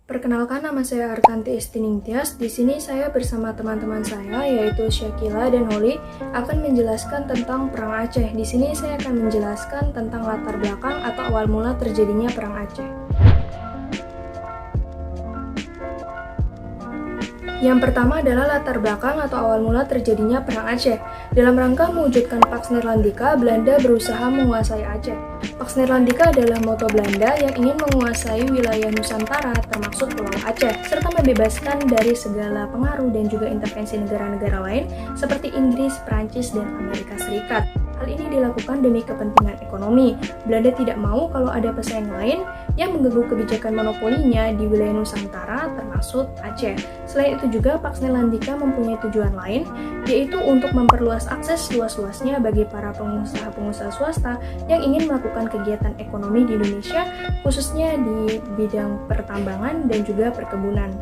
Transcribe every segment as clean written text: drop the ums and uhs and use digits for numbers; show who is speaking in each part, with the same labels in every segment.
Speaker 1: Perkenalkan, nama saya Artanti Estiningtyas. Di sini saya bersama teman-teman saya yaitu Syakila dan Holly akan menjelaskan tentang Perang Aceh. Di sini saya akan menjelaskan tentang latar belakang atau awal mula terjadinya Perang Aceh. Yang pertama adalah latar belakang atau awal mula terjadinya Perang Aceh. Dalam rangka mewujudkan Pax Neerlandica, Belanda berusaha menguasai Aceh. Pax Neerlandica adalah moto Belanda yang ingin menguasai wilayah Nusantara termasuk Pulau Aceh, serta membebaskan dari segala pengaruh dan juga intervensi negara-negara lain seperti Inggris, Prancis, dan Amerika Serikat. Hal ini dilakukan demi kepentingan ekonomi. Belanda tidak mau kalau ada pesaing lain yang mengganggu kebijakan monopolinya di wilayah Nusantara termasuk Aceh. Selain itu juga Pax Neerlandica mempunyai tujuan lain, yaitu untuk memperluas akses luas-luasnya bagi para pengusaha-pengusaha swasta yang ingin melakukan kegiatan ekonomi di Indonesia, khususnya di bidang pertambangan dan juga perkebunan.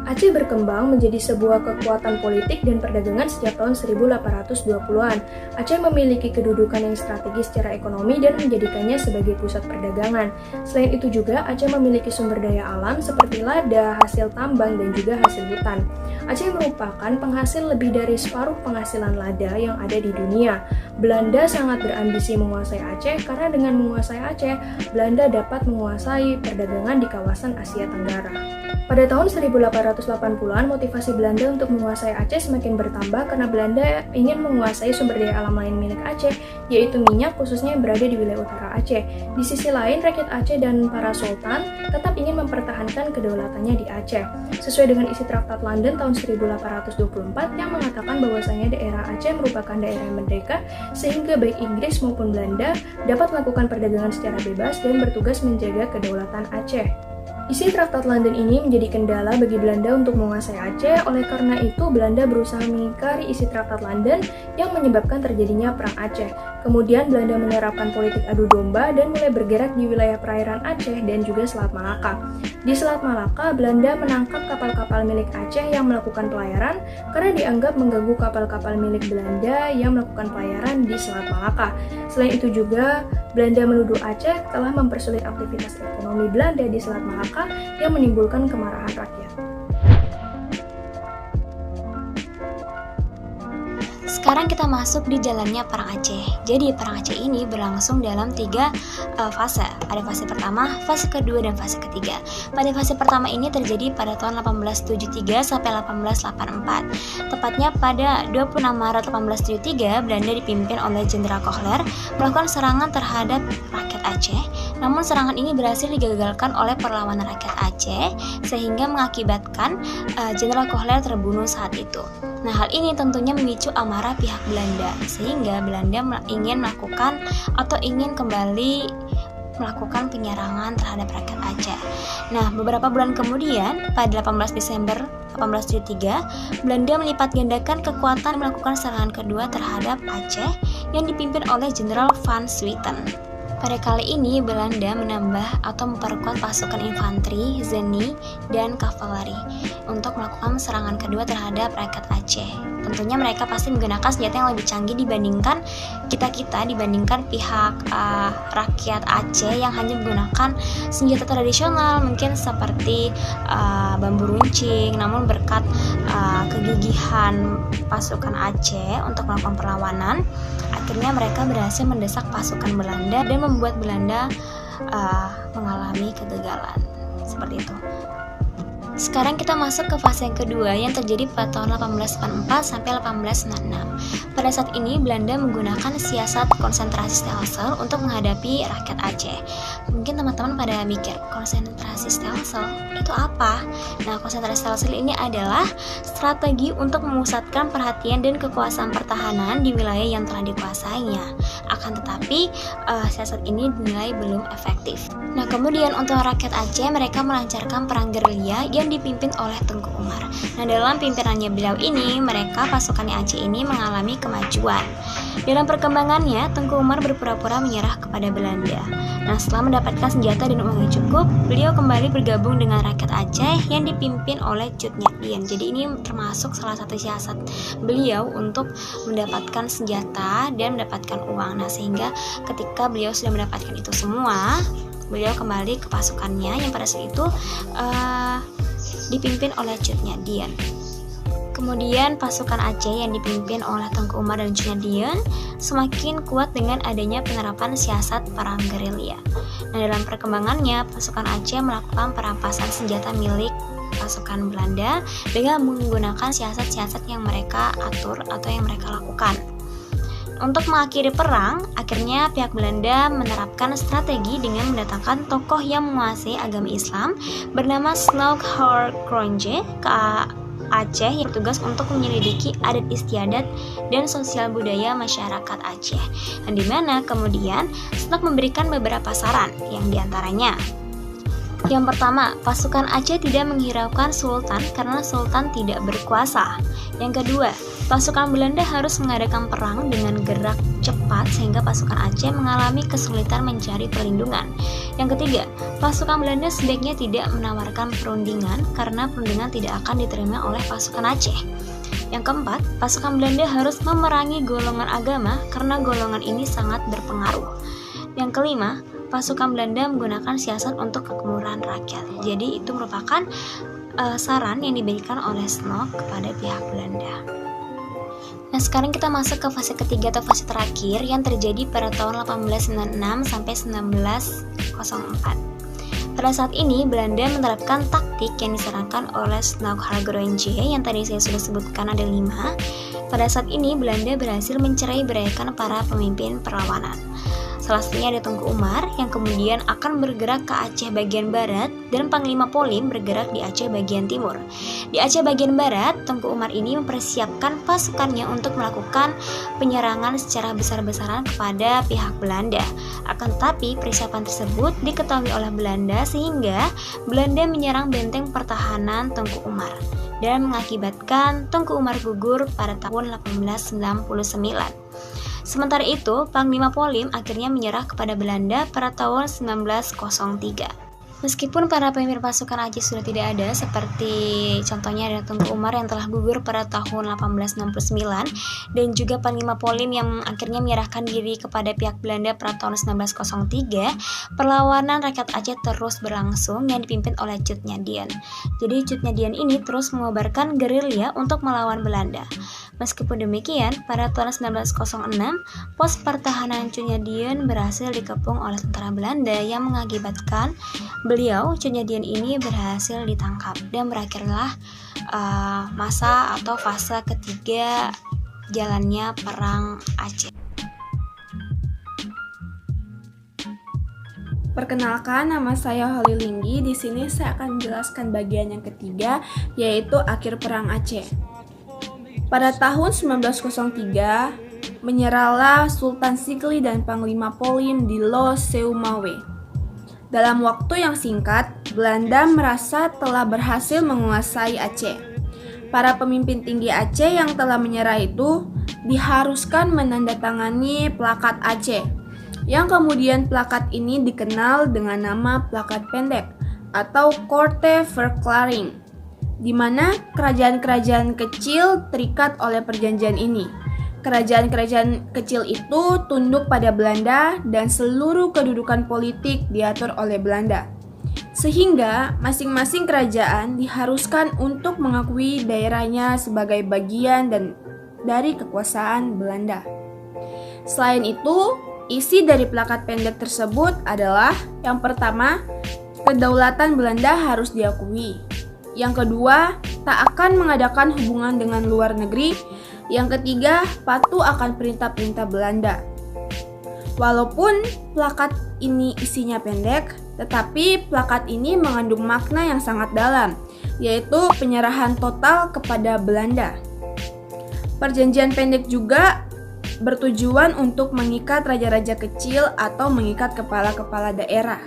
Speaker 1: Aceh berkembang menjadi sebuah kekuatan politik dan perdagangan sejak tahun 1820-an. Aceh memiliki kedudukan yang strategis secara ekonomi dan menjadikannya sebagai pusat perdagangan. Selain itu juga Aceh memiliki sumber daya alam seperti lada, hasil tambang, dan juga hasil hutan. Aceh merupakan penghasil lebih dari separuh penghasilan lada yang ada di dunia. Belanda sangat berambisi menguasai Aceh karena dengan menguasai Aceh, Belanda dapat menguasai perdagangan di kawasan Asia Tenggara. Pada tahun 1880-an, motivasi Belanda untuk menguasai Aceh semakin bertambah karena Belanda ingin menguasai sumber daya alam lain milik Aceh, yaitu minyak khususnya yang berada di wilayah utara Aceh. Di sisi lain, rakyat Aceh dan para sultan tetap ingin mempertahankan kedaulatannya di Aceh. Sesuai dengan isi Traktat London tahun 1824 yang mengatakan bahwasanya daerah Aceh merupakan daerah yang merdeka, sehingga baik Inggris maupun Belanda dapat melakukan perdagangan secara bebas dan bertugas menjaga kedaulatan Aceh. Isi Traktat London ini menjadi kendala bagi Belanda untuk menguasai Aceh, oleh karena itu Belanda berusaha mengingkari isi Traktat London yang menyebabkan terjadinya Perang Aceh. Kemudian Belanda menerapkan politik adu domba dan mulai bergerak di wilayah perairan Aceh dan juga Selat Malaka. Di Selat Malaka, Belanda menangkap kapal-kapal milik Aceh yang melakukan pelayaran karena dianggap mengganggu kapal-kapal milik Belanda yang melakukan pelayaran di Selat Malaka. Selain itu juga, Belanda menuduh Aceh telah mempersulit aktivitas ekonomi Belanda di Selat Malaka yang menimbulkan kemarahan rakyat.
Speaker 2: Sekarang kita masuk di jalannya Perang Aceh. Jadi Perang Aceh ini berlangsung dalam 3 fase. Ada fase pertama, fase kedua, dan fase ketiga. Pada fase pertama ini terjadi pada tahun 1873 sampai 1884. Tepatnya pada 26 Maret 1873, Belanda dipimpin oleh Jenderal Kohler melakukan serangan terhadap rakyat Aceh. Namun serangan ini berhasil digagalkan oleh perlawanan rakyat Aceh sehingga mengakibatkan Jenderal Kohler terbunuh saat itu. Nah, hal ini tentunya memicu amarah pihak Belanda sehingga Belanda ingin melakukan atau ingin kembali melakukan penyerangan terhadap rakyat Aceh. Nah, beberapa bulan kemudian, pada 18 Desember 1873, Belanda melipat gandakan kekuatan melakukan serangan kedua terhadap Aceh yang dipimpin oleh Jenderal Van Swieten. Pada kali ini, Belanda menambah atau memperkuat pasukan infanteri, zeni, dan kavaleri untuk melakukan serangan kedua terhadap rakyat Aceh. Tentunya mereka pasti menggunakan senjata yang lebih canggih dibandingkan dibandingkan pihak rakyat Aceh yang hanya menggunakan senjata tradisional, mungkin seperti bambu runcing. Namun berkat kegigihan pasukan Aceh untuk melakukan perlawanan, akhirnya mereka berhasil mendesak pasukan Belanda dan membuat Belanda mengalami kegagalan. Seperti itu. Sekarang kita masuk ke fase yang kedua yang terjadi pada tahun 1884 sampai 1896. Pada saat ini Belanda menggunakan siasat konsentrasi Stelsel untuk menghadapi rakyat Aceh. Mungkin teman-teman pada mikir, konsentrasi Stelsel itu apa? Nah, konsentrasi Stelsel ini adalah strategi untuk memusatkan perhatian dan kekuasaan pertahanan di wilayah yang telah dikuasainya. Akan tetapi siasat ini dinilai belum efektif. Nah, kemudian untuk rakyat Aceh, mereka melancarkan perang gerilya yang dipimpin oleh Tengku Umar. Nah, dalam pimpinannya beliau ini, pasukan Aceh ini mengalami kemajuan. Dalam perkembangannya, Tengku Umar berpura-pura menyerah kepada Belanda. Nah, setelah mendapatkan senjata dan uang yang cukup, beliau kembali bergabung dengan rakyat Aceh yang dipimpin oleh Cut Nyak Dien. Jadi ini termasuk salah satu siasat beliau untuk mendapatkan senjata dan mendapatkan uang. Nah, sehingga ketika beliau sudah mendapatkan itu semua, beliau kembali ke pasukannya yang pada saat itu dipimpin oleh Cut Nyak Dien. Kemudian pasukan Aceh yang dipimpin oleh Tengku Umar dan Cut Nyak Dien semakin kuat dengan adanya penerapan siasat perang gerilya. Nah, dalam perkembangannya, pasukan Aceh melakukan perampasan senjata milik pasukan Belanda dengan menggunakan siasat-siasat yang mereka atur atau yang mereka lakukan. Untuk mengakhiri perang, akhirnya pihak Belanda menerapkan strategi dengan mendatangkan tokoh yang menguasai agama Islam bernama Snoek Harkronje ke Aceh yang bertugas untuk menyelidiki adat istiadat dan sosial budaya masyarakat Aceh. Dan di mana kemudian Snoek memberikan beberapa saran, yang diantaranya: yang pertama, pasukan Aceh tidak menghiraukan sultan karena sultan tidak berkuasa. Yang kedua, pasukan Belanda harus mengadakan perang dengan gerak cepat sehingga pasukan Aceh mengalami kesulitan mencari perlindungan. Yang ketiga, pasukan Belanda sebaiknya tidak menawarkan perundingan karena perundingan tidak akan diterima oleh pasukan Aceh. Yang keempat, pasukan Belanda harus memerangi golongan agama karena golongan ini sangat berpengaruh. Yang kelima, pasukan Belanda menggunakan siasat untuk kemakmuran rakyat. Jadi itu merupakan saran yang diberikan oleh Snoek kepada pihak Belanda. Nah, sekarang kita masuk ke fase ketiga atau fase terakhir yang terjadi pada tahun 1896 sampai 1904. Pada saat ini, Belanda menerapkan taktik yang disarankan oleh Snoek Harkronje yang tadi saya sudah sebutkan ada 5. Pada saat ini, Belanda berhasil mencerai-beraikan para pemimpin perlawanan. Salah satunya ada Tengku Umar yang kemudian akan bergerak ke Aceh bagian barat dan Panglima Polim bergerak di Aceh bagian timur. Di Aceh bagian barat, Tengku Umar ini mempersiapkan pasukannya untuk melakukan penyerangan secara besar-besaran kepada pihak Belanda. Akan tetapi persiapan tersebut diketahui oleh Belanda sehingga Belanda menyerang benteng pertahanan Tengku Umar dan mengakibatkan Tengku Umar gugur pada tahun 1899. Sementara itu, Panglima Polim akhirnya menyerah kepada Belanda pada tahun 1903. Meskipun para pemimpin pasukan Aceh sudah tidak ada, seperti contohnya ada Tengku Umar yang telah gugur pada tahun 1869 dan juga Panglima Polim yang akhirnya menyerahkan diri kepada pihak Belanda pada tahun 1903, perlawanan rakyat Aceh terus berlangsung yang dipimpin oleh Cut Nyak Dien. Jadi Cut Nyak Dien ini terus mengobarkan gerilya untuk melawan Belanda. Meskipun demikian, pada tahun 1906, pos pertahanan Cut Nyak Dien berhasil dikepung oleh tentara Belanda yang mengakibatkan Cut Nyak Dien ini berhasil ditangkap dan berakhirlah masa atau fase ketiga jalannya perang Aceh.
Speaker 3: Perkenalkan, nama saya Holly Linggi. Di sini saya akan menjelaskan bagian yang ketiga, yaitu akhir perang Aceh. Pada tahun 1903, menyerahlah Sultan Sigli dan Panglima Polim di Lo Seumawe. Dalam waktu yang singkat, Belanda merasa telah berhasil menguasai Aceh. Para pemimpin tinggi Aceh yang telah menyerah itu diharuskan menandatangani plakat Aceh, yang kemudian plakat ini dikenal dengan nama plakat pendek atau Korte Verklaring, di mana kerajaan-kerajaan kecil terikat oleh perjanjian ini. Kerajaan-kerajaan kecil itu tunduk pada Belanda dan seluruh kedudukan politik diatur oleh Belanda. Sehingga masing-masing kerajaan diharuskan untuk mengakui daerahnya sebagai bagian dari kekuasaan Belanda. Selain itu, isi dari plakat pendek tersebut adalah: yang pertama, kedaulatan Belanda harus diakui. Yang kedua, tak akan mengadakan hubungan dengan luar negeri. Yang ketiga, patuh akan perintah-perintah Belanda. Walaupun plakat ini isinya pendek, tetapi plakat ini mengandung makna yang sangat dalam, yaitu penyerahan total kepada Belanda. Perjanjian pendek juga bertujuan untuk mengikat raja-raja kecil atau mengikat kepala-kepala daerah.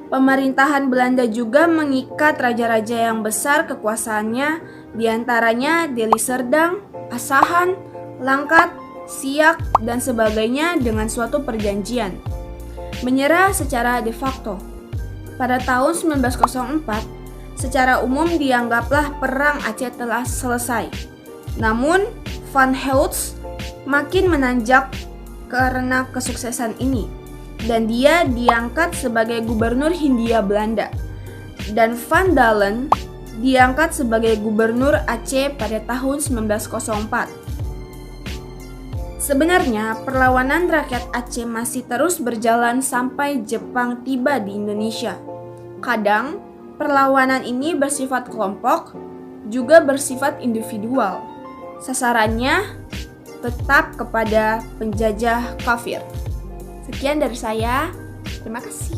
Speaker 3: Pemerintahan Belanda juga mengikat raja-raja yang besar kekuasaannya, diantaranya Deli Serdang, Asahan, Langkat, Siak, dan sebagainya dengan suatu perjanjian. Menyerah secara de facto. Pada tahun 1904, secara umum dianggaplah Perang Aceh telah selesai. Namun, Van Heulst makin menanjak karena kesuksesan ini, dan dia diangkat sebagai gubernur Hindia Belanda. Dan Van Dalen diangkat sebagai gubernur Aceh pada tahun 1904. Sebenarnya, perlawanan rakyat Aceh masih terus berjalan sampai Jepang tiba di Indonesia. Kadang, perlawanan ini bersifat kelompok, juga bersifat individual. Sasarannya tetap kepada penjajah kafir. Sekian dari saya. Terima kasih.